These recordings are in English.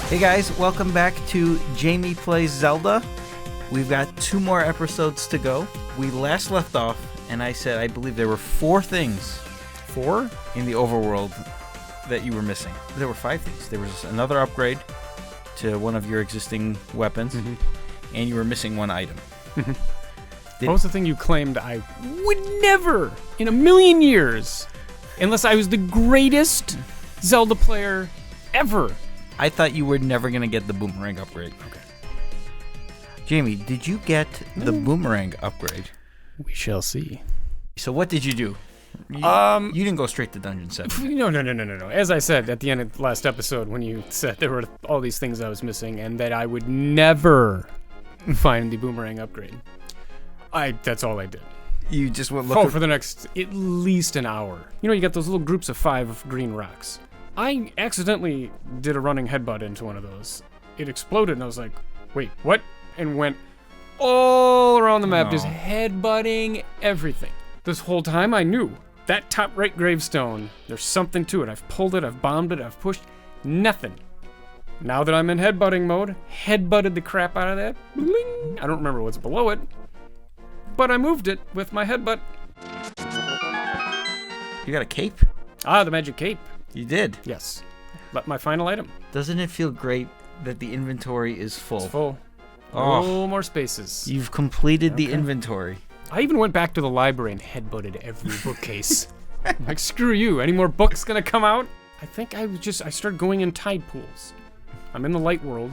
Hey guys, welcome back to Jamie Plays Zelda. We've got 2 more episodes to go. We last left off, and I said I believe there were 4 things. 4? In the overworld that you were missing. There were 5 things. There was another upgrade to one of your existing weapons, and you were missing 1 item. What was the thing you claimed I would never, in a million years, unless I was the greatest Zelda player ever? I thought you were never going to get the boomerang upgrade. Okay. Jamie, did you get the boomerang upgrade? We shall see. So what did you do? You didn't go straight to Dungeon 7. No. As I said at the end of the last episode, when you said there were all these things I was missing and that I would never find the boomerang upgrade, that's all I did. You just went looking for the next at least an hour. You know, you got those little groups of 5 green rocks. I accidentally did a running headbutt into one of those. It exploded, and I was like, wait, what? And went all around the map, just headbutting everything. This whole time, I knew that top right gravestone, there's something to it. I've pulled it, I've bombed it, I've pushed. Nothing. Now that I'm in headbutting mode, headbutted the crap out of that. Bling. I don't remember what's below it, but I moved it with my headbutt. You got a cape? Ah, the magic cape. You did? Yes. But my final item. Doesn't it feel great that the inventory is full? It's full. Oh. No more spaces. You've completed the inventory. I even went back to the library and headbutted every bookcase. I'm like, screw you. Any more books gonna come out? I think I started going in tide pools. I'm in the light world.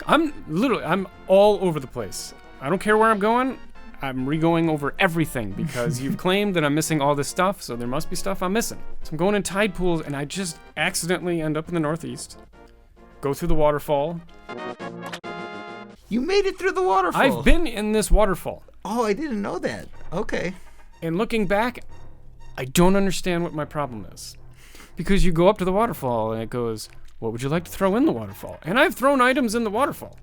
I'm all over the place. I don't care where I'm going. I'm re-going over everything because you've claimed that I'm missing all this stuff, so there must be stuff I'm missing. So I'm going in tide pools, and I just accidentally end up in the northeast. Go through the waterfall. You made it through the waterfall. I've been in this waterfall. Oh, I didn't know that. Okay. And looking back, I don't understand what my problem is. Because you go up to the waterfall, and it goes, what would you like to throw in the waterfall? And I've thrown items in the waterfall.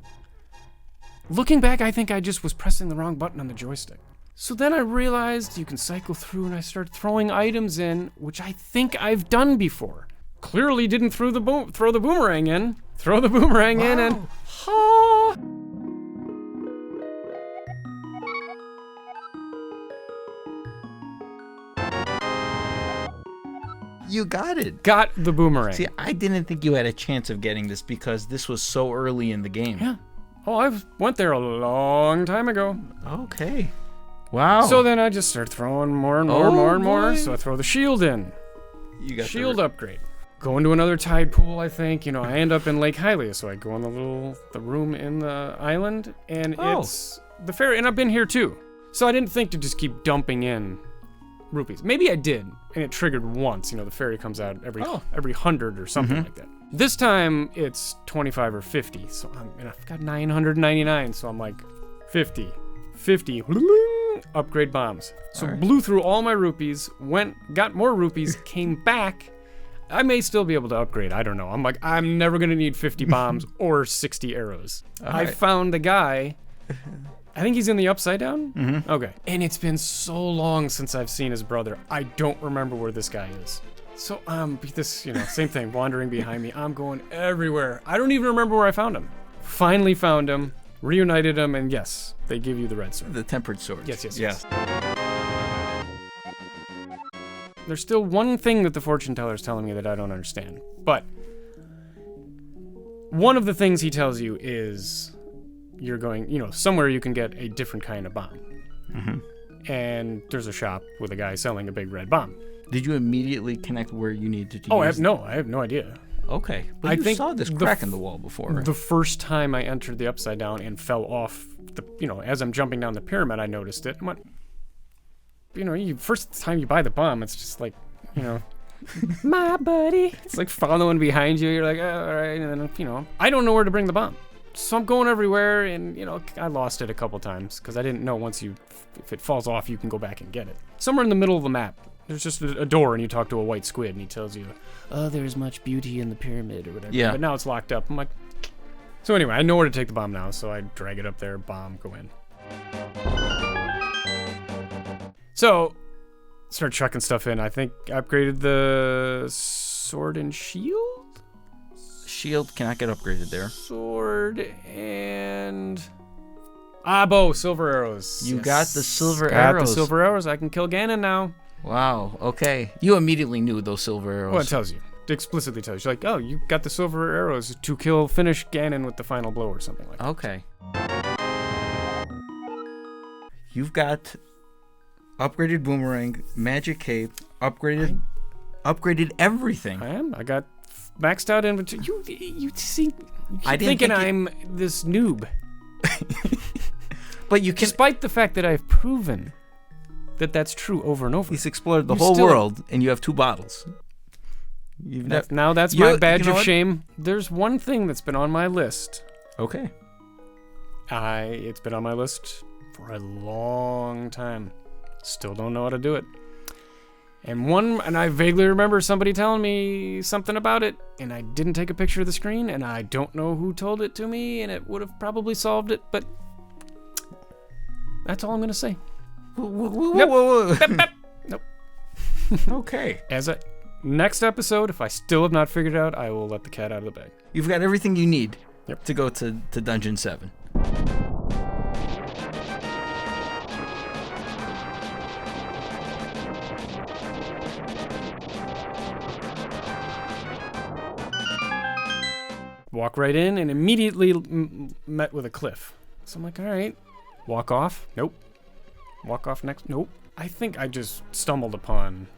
Looking back, I think I just was pressing the wrong button on the joystick. So then I realized you can cycle through, and I started throwing items in, which I think I've done before. Clearly didn't throw the boomerang in. Throw the boomerang in, and ha! You got it. Got the boomerang. See, I didn't think you had a chance of getting this because this was so early in the game. Yeah. Oh, I went there a long time ago. Okay. Wow. So then I just start throwing more and more. So I throw the shield in. You got shield upgrade. Go into another tide pool, I think. You know, I end up in Lake Hylia, so I go in the room in the island, and it's the ferry. And I've been here too. So I didn't think to just keep dumping in rupees. Maybe I did, and it triggered once. You know, the ferry comes out every 100 or something like that. This time it's 25 or 50, so I've got 999, so I'm like 50, upgrade bombs. So blew through all my rupees, got more rupees, came back. I may still be able to upgrade, I don't know. I'm like, I'm never gonna need 50 bombs or 60 arrows. I found the guy, I think he's in the Upside Down? Okay. And it's been so long since I've seen his brother, I don't remember where this guy is. So, same thing, wandering behind me. I'm going everywhere. I don't even remember where I found him. Finally found him, reunited him, and yes, they give you the red sword. The tempered sword. Yes. There's still one thing that the fortune teller is telling me that I don't understand. But one of the things he tells you is you're going, somewhere you can get a different kind of bomb. And there's a shop with a guy selling a big red bomb. Did you immediately connect where you needed to use I have no idea. Okay. But you saw this crack in the wall before. The first time I entered the Upside Down and fell off, as I'm jumping down the pyramid, I noticed it. I went, first time you buy the bomb, it's just like, my buddy. It's like following behind you. You're like, all right. And then, I don't know where to bring the bomb. So I'm going everywhere, and, I lost it a couple times because I didn't know if it falls off, you can go back and get it. Somewhere in the middle of the map, there's just a door, and you talk to a white squid, and he tells you, oh, there's much beauty in the pyramid or whatever. Yeah. But now it's locked up. I'm like, so anyway, I know where to take the bomb now, so I drag it up there, bomb, go in. So, start chucking stuff in. I think I upgraded the sword and shield? Shield cannot get upgraded there. Sword and... bow, silver arrows. You got the silver Got arrows. the silver arrows. I can kill Ganon now. Wow, okay. You immediately knew those silver arrows. Well, it tells you. It explicitly tells you. Like, oh, you got the silver arrows to finish Ganon with the final blow or something like that. Okay. You've got upgraded boomerang, magic cape, upgraded everything. I am. I got maxed out inventory. You see, you I keep didn't thinking think I'm this noob. But you can. Despite the fact that I've proven that that's true over and over. He's explored the whole world, and you have 2 bottles. Now that's my badge of shame. There's one thing that's been on my list. Okay. It's been on my list for a long time. Still don't know how to do it. And I vaguely remember somebody telling me something about it, and I didn't take a picture of the screen, and I don't know who told it to me, and it would have probably solved it, but that's all I'm going to say. Whoa. Nope. Okay. Next episode, if I still have not figured it out, I will let the cat out of the bag. You've got everything you need Yep. to go to Dungeon 7. Walk right in and immediately met with a cliff. So I'm like, all right. Walk off? Nope. Walk off next? Nope. I think I just stumbled upon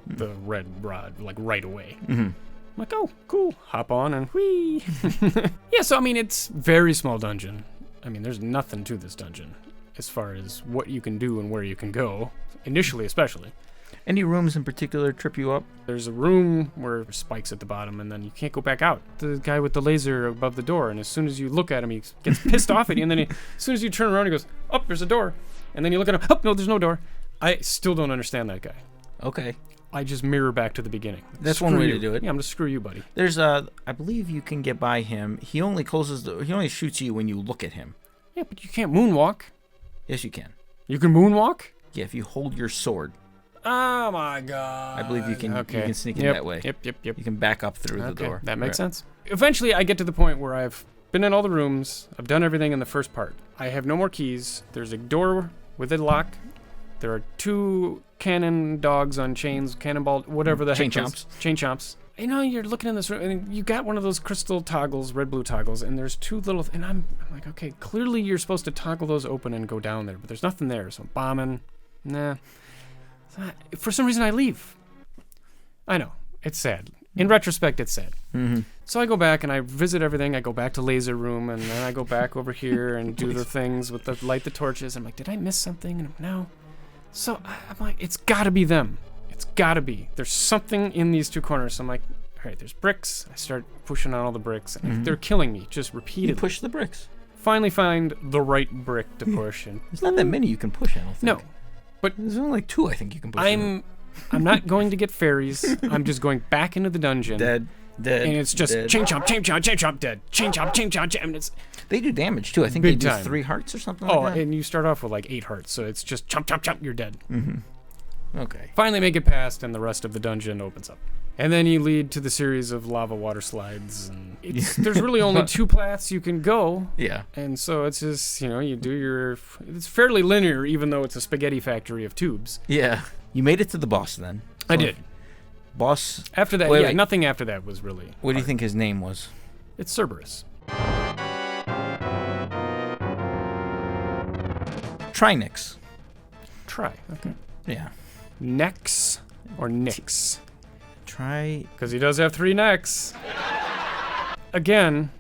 the red rod, like, right away. Mm-hmm. I'm like, oh, cool. Hop on and whee. Yeah, so, I mean, it's very small dungeon. I mean, there's nothing to this dungeon as far as what you can do and where you can go, initially especially. Any rooms in particular trip you up? There's a room where there's spikes at the bottom, and then you can't go back out. The guy with the laser above the door, and as soon as you look at him, he gets pissed off at you, and then as soon as you turn around, he goes, oh, there's a door. And then you look at him, oh, no, there's no door. I still don't understand that guy. Okay. I just mirror back to the beginning. That's one way to do it. Yeah, I'm just screw you, buddy. There's I believe you can get by him. He only shoots you when you look at him. Yeah, but you can't moonwalk. Yes, you can. You can moonwalk? Yeah, if you hold your sword. Oh my god. I believe you can. Okay. You can sneak in that way. Yep. You can back up through the door. That makes sense. Eventually, I get to the point where I've been in all the rooms. I've done everything in the first part. I have no more keys. There's a door with a lock. There are 2 cannon dogs on chains, cannonball, whatever the heck. Chain chomps. You know, you're looking in this room, and you got one of those crystal toggles, red-blue toggles, and there's 2 little, and I'm like, okay, clearly you're supposed to toggle those open and go down there, but there's nothing there, so I'm bombing. Nah. For some reason, I leave. I know. It's sad. In retrospect, it's sad. Mm-hmm. So I go back and I visit everything. I go back to laser room, and then I go back over here and do the things with light the torches. I'm like, did I miss something? And no. So I'm like, it's got to be them. It's got to be. There's something in these 2 corners. So I'm like, all right, there's bricks. I start pushing on all the bricks. And they're killing me just repeatedly. You push the bricks. Finally find the right brick to push. And there's not that many you can push, I don't think. No. But there's only like 2 I think you can push. I'm not going to get fairies. I'm just going back into the dungeon. Dead. And it's just chain chomp, dead. Chain chomp. And it's they do damage too. I think big they do time. 3 hearts or something like that. Oh, and you start off with like 8 hearts, so it's just chomp, you're dead. Mm-hmm. Okay. Finally make it past, and the rest of the dungeon opens up. And then you lead to the series of lava water slides, and there's really only 2 paths you can go. Yeah. And so it's just, you do it's fairly linear, even though it's a spaghetti factory of tubes. Yeah. You made it to the boss then. I did. Boss. After that, wait. Nothing after that was really. What do you think his name was? It's Cerberus. Trinix. Try. Okay. Yeah. Nex or Nix? Try. Because he does have 3 necks. Again,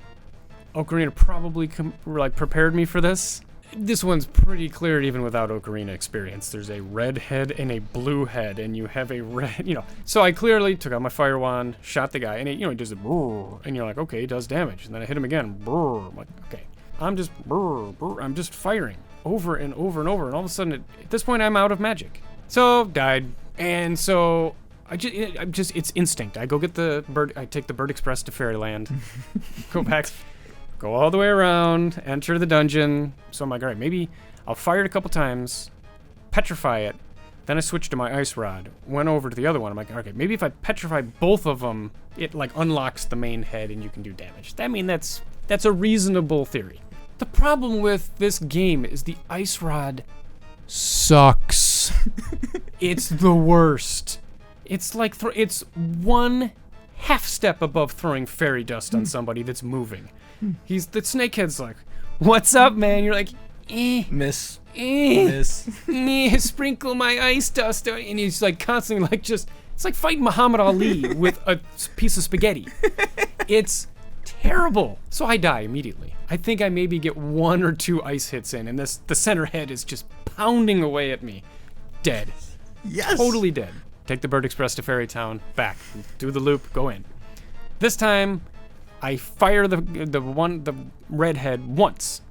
Ocarina probably prepared me for this. This one's pretty clear even without Ocarina experience. There's a red head and a blue head, and you have a red, So I clearly took out my fire wand, shot the guy, and he does a brrr, and you're like, okay, he does damage. And then I hit him again, brrr. I'm like, okay, I'm just brrr, brrr. I'm just firing over and over and over, and all of a sudden, at this point, I'm out of magic. So died, and so it's instinct. I go get the bird. I take the Bird Express to Fairyland, go back. Go all the way around, enter the dungeon. So I'm like, all right, maybe I'll fire it a couple times, petrify it, Then I switched to my ice rod, went over to the other one. I'm like, okay, maybe if I petrify both of them, it like unlocks the main head and you can do damage. I mean, that's a reasonable theory. The problem with this game is the ice rod sucks. It's the worst. It's like it's one half step above throwing fairy dust on somebody that's moving. The snakehead's like, "What's up, man?" You're like, Miss. Sprinkle my ice dust, and he's like constantly like just. It's like fighting Muhammad Ali with a piece of spaghetti. It's terrible. So I die immediately. I think I maybe get 1 or 2 ice hits in, and the center head is just pounding away at me. Dead. Yes. Totally dead. Take the Bird Express to Fairy Town, back, do the loop, go in. This time, I fire the redhead once.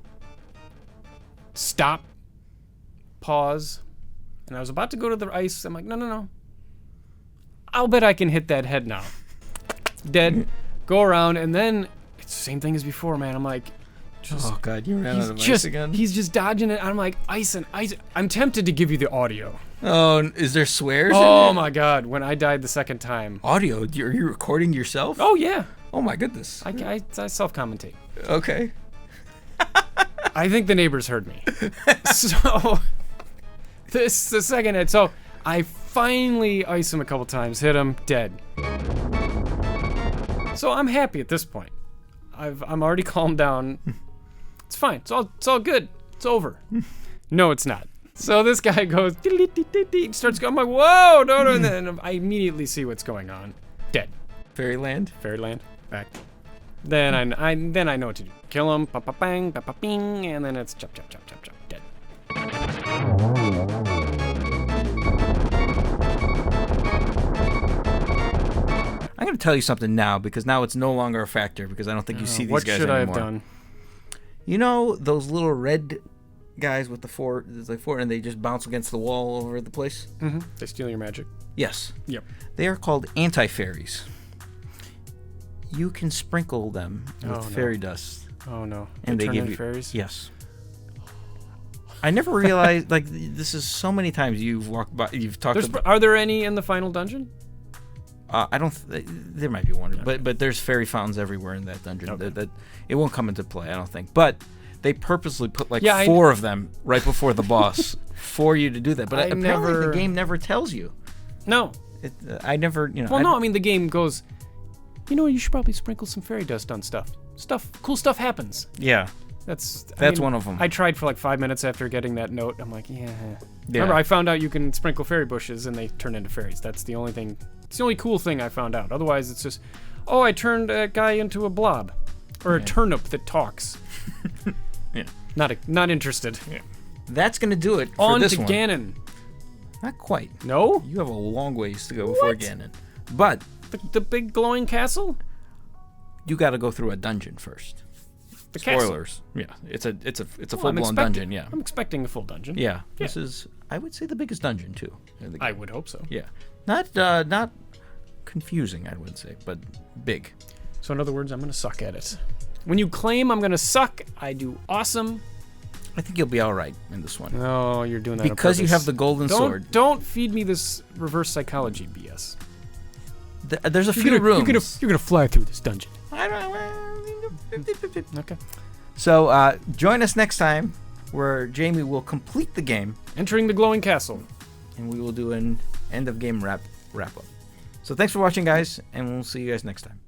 Stop. Pause. And I was about to go to the ice. I'm like, no. I'll bet I can hit that head now. Dead. Go around, and then it's the same thing as before, man. I'm like, oh god, you ran out of ice again. He's just dodging it. I'm like, ice. I'm tempted to give you the audio. Oh, is there swears? Oh my god, when I died the second time. Audio? Are you recording yourself? Oh yeah. Oh my goodness. I self-commentate. Okay. I think the neighbors heard me. So the second hit. So I finally ice him a couple times, hit him, dead. So I'm happy at this point. I'm already calmed down. It's fine. It's all good. It's over. No, it's not. So this guy goes, starts going. I'm like, whoa, no, and then I immediately see what's going on. Dead. Fairyland, back. Then I know what to do. Kill him, pa pa bang, pa pa bing, and then it's chop, dead. I'm going to tell you something now, because now it's no longer a factor, because I don't think you see these guys anymore. What should I have done? You know those little red guys with the four, and they just bounce against the wall all over the place? Mm-hmm. They steal your magic. Yes. Yep. They are called anti-fairies. You can sprinkle them with fairy dust. Oh no. And they turn give into you fairies? Yes. I never realized, like, this is so many times you've walked by, you've talked about. Are there any in the final dungeon? I don't. There might be one, okay. but there's fairy fountains everywhere in that dungeon. Okay. That it won't come into play, I don't think. But they purposely put like 4 of them right before the boss for you to do that. But apparently the game never tells you. No. I never. Well, no. I mean, the game goes. You should probably sprinkle some fairy dust on stuff. Cool stuff happens. Yeah. That's one of them. I tried for like 5 minutes after getting that note. I'm like, yeah. Remember, I found out you can sprinkle fairy bushes and they turn into fairies. That's the only thing. It's the only cool thing I found out. Otherwise, it's just, I turned a guy into a blob, or a turnip that talks. Yeah. Not interested. Yeah. That's gonna do it for On this to one. Ganon. Not quite. No. You have a long ways to go before Ganon. But the big glowing castle. You got to go through a dungeon first. The Spoilers. Castle. Yeah, it's a full-blown dungeon. Yeah. I'm expecting a full dungeon. Yeah. This is, I would say, the biggest dungeon too. I would hope so. Yeah. Not confusing, I would say, but big. So in other words, I'm gonna suck at it. When you claim I'm gonna suck, I do awesome. I think you'll be all right in this one. Oh, you're doing that because on you have the golden sword. Don't feed me this reverse psychology BS. There's a few rooms. You're gonna fly through this dungeon. Okay. So join us next time, where Jamie will complete the game, entering the glowing castle, and we will do an end of game wrap up. So thanks for watching, guys, and we'll see you guys next time.